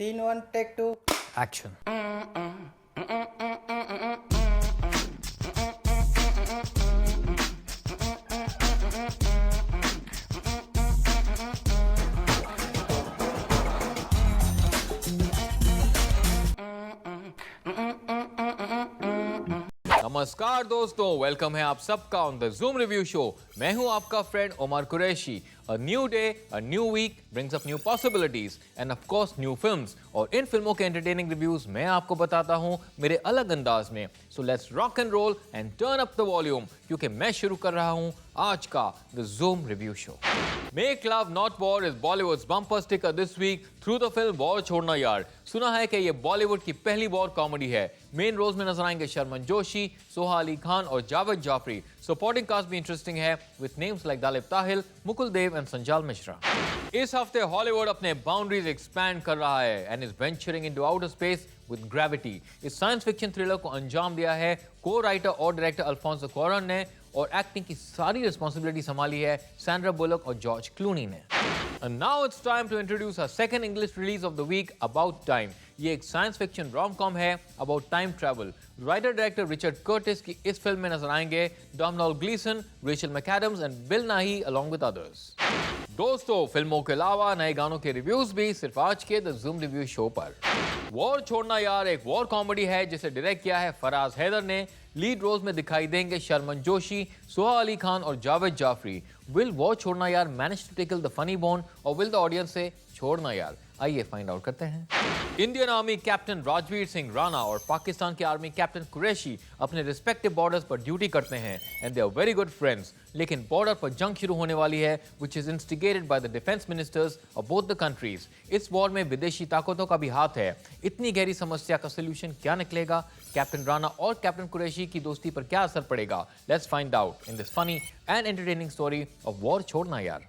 Scene 1, take 2. Action. नमस्कार दोस्तों, welcome है आप सबका on the zoom review show. मैं हूं आपका friend Omar Qureshi. A new day, a new week brings up new possibilities and of course new films। और इन फिल्मों के entertaining reviews मैं आपको बताता हूं मेरे अलग अंदाज में। So let's rock and roll and turn up the volume क्योंकि मैं शुरू कर रहा हूं आज का The Zoom Review Show। Make Love Not War is Bollywood's bumper sticker this week through the film War छोड़ना यार। सुना है कि ये बॉलीवुड की पहली वॉर कॉमेडी है। मेन रोल्स में नजर आएंगे शर्मन जोशी, सोहा अली खान और जावेद जाफरी। सपोर्टिंग कास्ट भी इंटरेस्टिंग है with names like Dalip Tahil, Mukul Dev and Sanjay Mishra. इस हफ्ते हॉलीवुड अपने बाउंड्रीज एक्सपैंड कर रहा है and is venturing into outer space with gravity. इस साइंस फिक्शन थ्रिलर को अंजाम दिया है को राइटर और डायरेक्टर अल्फोंसो क्वारन ने और एक्टिंग की सारी रिस्पॉन्सिबिलिटी संभाली है सैंड्रा बुलक और जॉर्ज क्लूनी ने। And now it's time to introduce our second English release of the week, About Time। ये एक साइंस फिक्शन रोम-कॉम है about time travel. Writer director Richard Curtis की इस फिल्म में नजर आएंगे Dominic Gleeson, Rachel McAdams and Bill Nighy along with others. दोस्तों, फिल्मों के अलावा नए गानों के रिव्यूज भी सिर्फ आज के द जूम रिव्यू शो पर। वॉर छोड़ना यार एक वॉर कॉमेडी है जिसे डायरेक्ट किया है फराज हैदर ने। लीड रोल्स में दिखाई देंगे शर्मन जोशी, सोहा अली खान और जावेद जाफरी। विल वॉर छोड़ना यार manage to tickle the funny bone और विल द ऑडियंस से छोड़ना यार? आइए फाइंड आउट करते हैं। Indian army captain Rajveer Singh Rana और पाकिस्तान के आर्मी कैप्टन कुरैशी अपने रिस्पेक्टिव बॉर्डर्स पर ड्यूटी करते हैं and they are very good friends. लेकिन बॉर्डर पर जंग शुरू होने वाली है which is instigated by the defence ministers of both the countries. इस वॉर में विदेशी ताकतों का भी हाथ है। इतनी गहरी समस्या का सोल्यूशन क्या निकलेगा? कैप्टन राणा और कैप्टन कुरैशी की दोस्ती पर क्या असर पड़ेगा? Let's find out in this funny and entertaining story of war छोड़ना यार।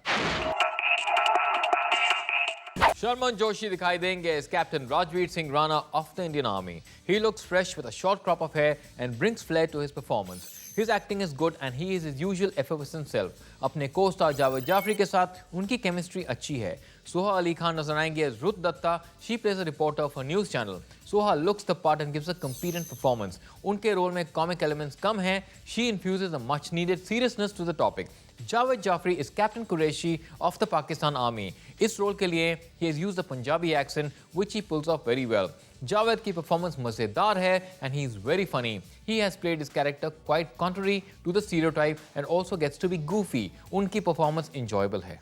शर्मन जोशी दिखाई देंगे as Captain Rajveer Singh Rana of the Indian Army. He looks fresh with a short crop of hair and brings flair to his performance. His acting is good and he is his usual effervescent self. अपने co-star Javed Jafri के साथ उनकी chemistry अच्छी है। सोहा अली खान नजर आएंगे as रुत Dutta. She plays a reporter for a news channel. Soha looks the part and gives a competent performance. उनके रोल में comic elements कम हैं. She infuses a much needed seriousness to the topic. Javed Jafri is Captain Qureshi of the Pakistan Army. इस role के लिए he has used a Punjabi accent which he pulls off very well. Javed की performance मजेदार है and he is very funny. He has played his character quite contrary to the stereotype and also gets to be goofy. उनकी performance enjoyable है।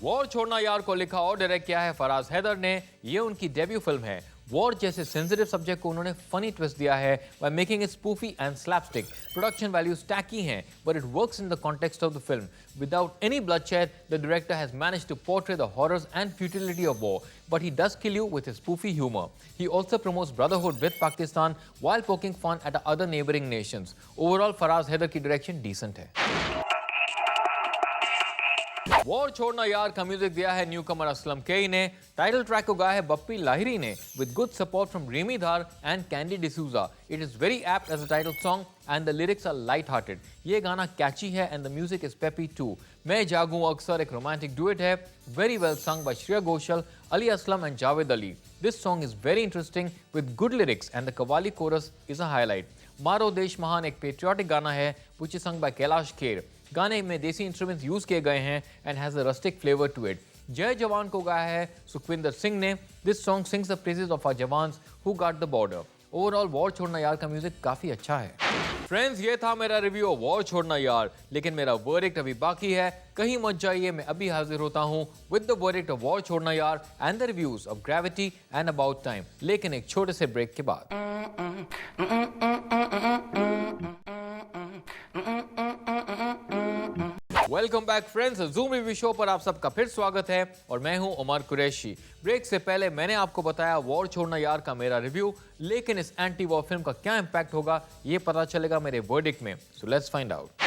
War छोड़ना यार को लिखा और डायरेक्ट किया है फराज हैदर ने। ये उनकी डेब्यू फिल्म है। वॉर जैसे सेंसिटिव सब्जेक्ट को उन्होंने फनी ट्विस्ट दिया है by making it spoofy and slapstick. Production values tacky हैं but it works in the context of the film. Without any bloodshed, the director has managed to portray the horrors and futility of war, but he does kill you with his spoofy humor. He also promotes brotherhood with Pakistan while poking fun at other neighboring nations. Overall, Faraz Haider की direction decent है। War छोड़ना यार का music दिया है newcomer Aslam केई ने। Title track को गाया है बप्पी लाहिरी ने with good support from Rimi Dhar and Candy D'Souza. It is very apt as a title song and the lyrics are light hearted. ये गाना कैची है and the music is peppy too. मैं जागूं अक्सर एक रोमांटिक डुएट है very well sung by Shreya Ghoshal, Ali Aslam and Javed Ali. This song is very interesting with good lyrics and the qawwali chorus is a highlight. मारो देश महान एक पेट्रियाटिक गाना है which is sung by Kailash Kher. गाने में देसी इंस्ट्रूमेंट्स यूज किए गए हैं and has a rustic flavour to it. जय जवान को गाया है सुखविंदर सिंह ने। This song sings the praises of our jawans who guard the border. Overall war छोड़ना यार का म्यूजिक काफी अच्छा है। फ्रेंड्स, ये था मेरा रिव्यू ऑफ वॉर छोड़ना यार, लेकिन मेरा वर्डिक्ट अभी बाकी है। कहीं मत जाइए, मैं अभी हाजिर होता हूँ with the verdict of war छोड़ना यार and the reviews of gravity and about time, लेकिन एक छोटे से ब्रेक के बाद। Welcome back friends, zoom review show पर आप सबका फिर स्वागत है और मैं हूं उमर कुरैशी। ब्रेक से पहले मैंने आपको बताया वॉर छोड़ना यार का मेरा रिव्यू, लेकिन इस एंटी वॉर फिल्म का क्या इंपैक्ट होगा ये पता चलेगा मेरे वर्डिक्ट में। So let's find out.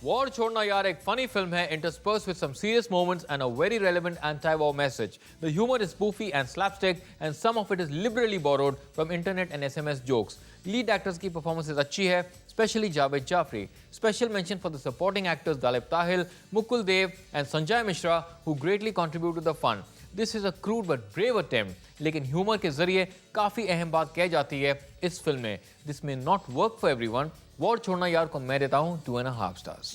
War छोड़ना यार एक फनी फिल्म है interspersed with some serious moments and a very relevant anti-war message. The humor is spoofy and slapstick and some of it is liberally borrowed from internet and SMS jokes. Lead actors की performance अच्छी है, especially Javed Jafri. Special mention for the supporting actors Dalip Tahil, Mukul Dev and Sanjay Mishra who greatly contribute to the fun. This is a crude but brave attempt, लेकिन humour के जरिए काफी अहम बात कह जाती है इस फिल्म में. This may not work for everyone. War छोड़ना यार को मैं देता हूं 2.5 stars.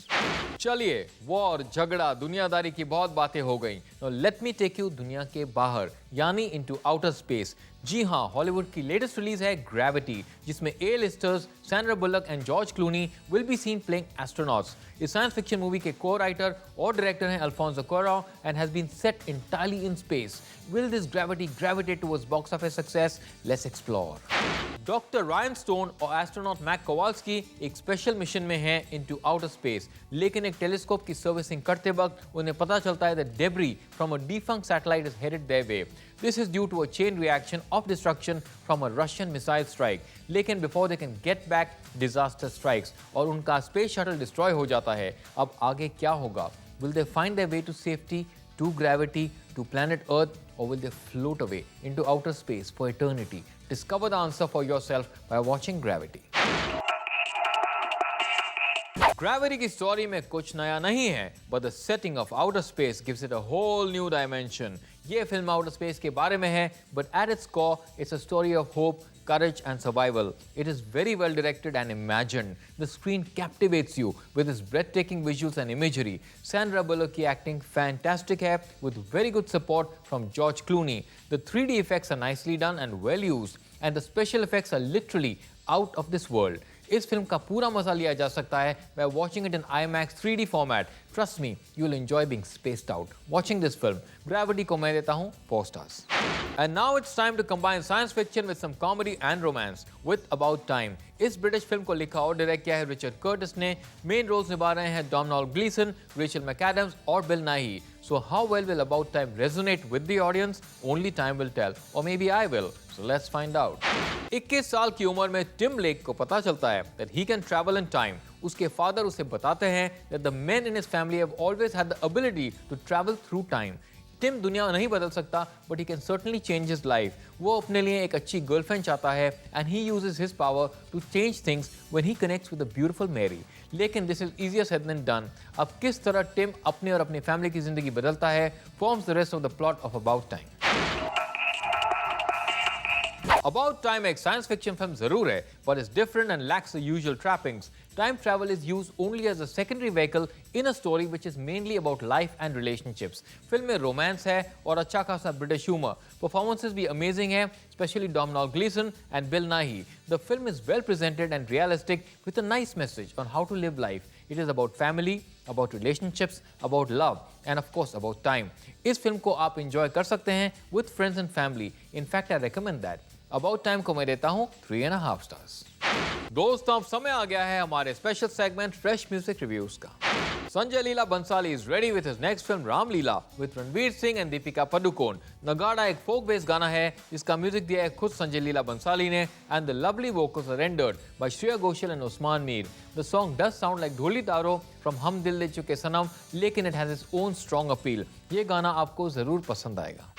चलिए, वॉर, झगड़ा, दुनियादारी की बहुत बातें हो गई. Now let me take you दुनिया के बाहर, यानी into outer space. जी हाँ, हॉलीवुड की लेटेस्ट रिलीज है ग्रेविटी, जिसमें A-listers Sandra Bullock and George Clooney will be seen playing astronauts. इस साइंस फिक्शन मूवी के को-राइटर और डायरेक्टर हैं Alfonso Cuaron and has been set entirely in space. Will this gravity gravitate towards box office success? Let's explore. Doctor Ryan stone और astronaut Mac Kowalski एक special mission में हैं into outer space, लेकिन एक telescope की servicing करते वक्त उन्हें पता चलता है that debris from a defunct satellite is headed their way. This is due to a chain reaction of destruction from a Russian missile strike. लेकिन before they can get back, disaster strikes और उनका space shuttle destroy हो जाता है. अब आगे क्या होगा? Will they find their way to safety, to gravity, to planet Earth, or will they float away into outer space for eternity? Discover the answer for yourself by watching Gravity. Gravity की story में कुछ नया नहीं है, but the setting of outer space gives it a whole new dimension. ये film outer space के बारे में है, but at its core, it's a story of hope, courage and survival. It is very well directed and imagined. The screen captivates you with its breathtaking visuals and imagery. Sandra Bullock की acting fantastic है, with very good support from George Clooney. The 3D effects are nicely done and well used, and the special effects are literally out of this world. इस film का पूरा मजा लिया जा सकता है by watching it in IMAX 3D format. Trust me, you'll enjoy being spaced out watching this film. Gravity को मैं देता हूँ 4 stars. And now it's time to combine science fiction with some comedy and romance with About Time. इस British film को लिखा और direct किया है रिचर्ड कर्टिस ने. मेन रोल्स निभा रहे हैं डोमिनिक ग्लीसन, रेचल मैकएडम्स और बिल नाही. So how well will About Time resonate with the audience? Only time will tell, or maybe I will. So let's find out. 21 साल की उम्र में टिम लेक को पता चलता है that he can travel in time. उसके फादर उसे बताते हैं that the men in his family have always had the ability to travel through time. Tim दुनिया नहीं बदल सकता, but he can certainly change his life. वो अपने लिए एक अच्छी गर्लफ्रेंड चाहता है and he uses his power to change things when he connects with a beautiful Mary. लेकिन this is easier said than done. अब किस तरह टिम अपने और अपनी फैमिली की जिंदगी बदलता है forms the rest of the plot of About Time. About Time एक साइंस फिक्शन फिल्म जरूर है, but it's different and lacks the usual trappings. Time travel is used only as a secondary vehicle in a story which is mainly about life and relationships. Film में romance है और अच्छा खासा British humour. Performances भी amazing है, especially Domhnall Gleeson and Bill Nighy. The film is well presented and realistic with a nice message on how to live life. It is about family, about relationships, about love, and of course about time. इस film को आप enjoy कर सकते हैं with friends and family. In fact, I recommend that. About Time को मैं देता हूँ 3.5 stars. दोस्तों, अब समय आ गया है हमारे special segment fresh music reviews का. Sanjay Leela Bhansali is ready with his next film Ramleela with Ranveer Singh and Deepika Padukone. नगाड़ा एक फोक बेस्ड गाना है जिसका म्यूजिक दिया है खुद संजय लीला बंसाली ने and the lovely vocals are rendered by Shreya Ghoshal and Usman Mir. The song does sound like Dholi Taro from Hum Dil Le Chuke Sanam, लेकिन it has its own strong appeal. ये गाना आपको जरूर पसंद आएगा.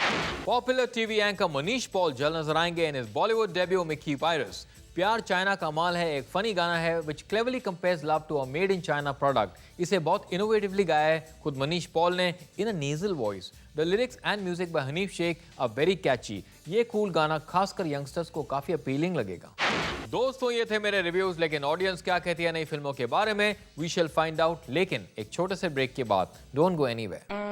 Popular TV anchor Manish Paul जल्द नजर आएंगे in his Bollywood debut Mickey Virus. प्यार चाइना का माल है एक फनी गाना है which cleverly compares love to a made in China product. इसे बहुत इनोवेटिवली गाया है खुद मनीष पॉल ने in a nasal voice. The lyrics and music by Hanif Sheikh are very catchy. ये कूल गाना खासकर यंगस्टर्स को काफी अपीलिंग लगेगा. दोस्तों, ये थे मेरे रिव्यूज, लेकिन ऑडियंस क्या कहती है नई फिल्मों के बारे में वी शैल फाइंड आउट, लेकिन एक छोटे से ब्रेक के बाद. Don't go anywhere.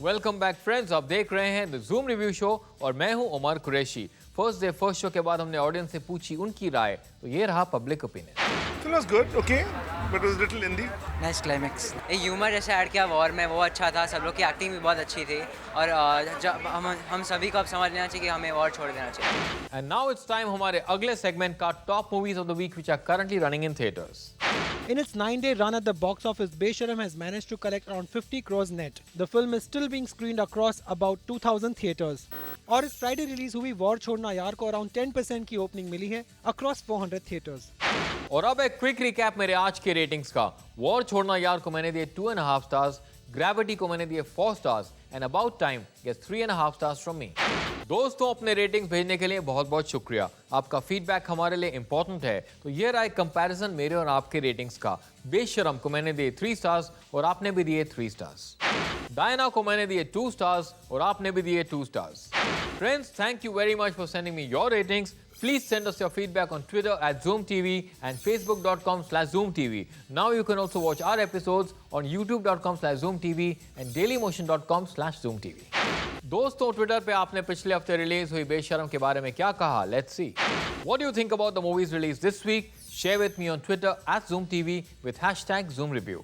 Welcome back friends, आप देख रहे हैं द जूम रिव्यू शो और मैं हूं Umar Qureshi. First day first show के बाद हमने ऑडियंस से पूछी उनकी राय, तो ये रहा public opinion. It was good, okay, but it was little indie. Nice climax. एक ह्यूमर जैसे ऐड किया वॉर में, वो अच्छा था. सब लोग की एक्टिंग भी बहुत अच्छी थी और जब हम सभी को अब समझ लेना चाहिए कि हमें वॉर छोड़ देना चाहिए. एंड नाउ इट्स टाइम हमारे अगले सेगमेंट का top movies of the week which are currently running in theatres. In its 9-day run at the box office, Besharam has managed to collect around 50 crores net. The film is still being screened across about 2000 theaters. और इस Friday release हुई war छोड़ना यार को around 10% की opening मिली है across 400 theaters. और अब एक क्विक रिकैप मेरे आज के रेटिंग्स का. वॉर छोड़ना यार को मैंने दिए 2.5 stars, ग्रेविटी को मैंने दिए 4 stars, and About Time gets 3.5 stars from me. दोस्तों, अपने रेटिंग्स भेजने के लिए बहुत बहुत शुक्रिया। आपका फीडबैक हमारे लिए इंपॉर्टेंट है। तो ये रहा एक कंपैरिजन मेरे और आपके रेटिंग्स का। बेशरम को मैंने दिए 3 स्टार्स और आपने भी दिए 3 स्टार्स। डायना को मैंने दिए 2 स्टार्स और आपने भी दिए 2 stars. Friends, thank you very much for sending me your ratings. Please send us your feedback on Twitter @ZoomTV and Facebook.com/ZoomTV. Now you can also watch our episodes on YouTube.com/ZoomTV and DailyMotion.com/ZoomTV. दोस्तों, Twitter पे आपने पिछले हफ्ते release हुई बेशरम के बारे में क्या कहा? Let's see. What do you think about the movies released this week? Share with me on Twitter @ZoomTV with #ZoomReview.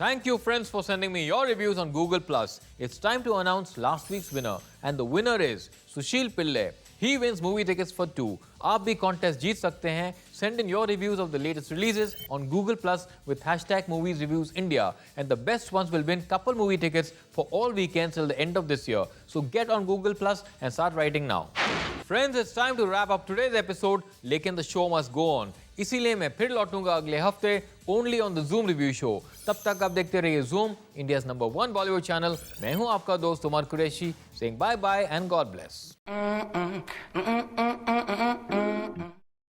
Thank you, friends, for sending me your reviews on Google+. It's time to announce last week's winner, and the winner is Sushil Pillai. He wins movie tickets for 2. आप भी contest जीत सकते हैं. Send in your reviews of the latest releases on Google+ with #MoviesReviewsIndia, and the best ones will win couple movie tickets for all weekends till the end of this year. So get on Google+ and start writing now. Friends, it's time to wrap up today's episode, लेकिन the show must go on. इसीलिए मैं फिर लौटूंगा अगले हफ्ते only on the Zoom review show. तब तक आप देखते रहिए Zoom, India's number 1 Bollywood channel. मैं हूं आपका दोस्त Umar Qureshi, saying bye bye and God bless.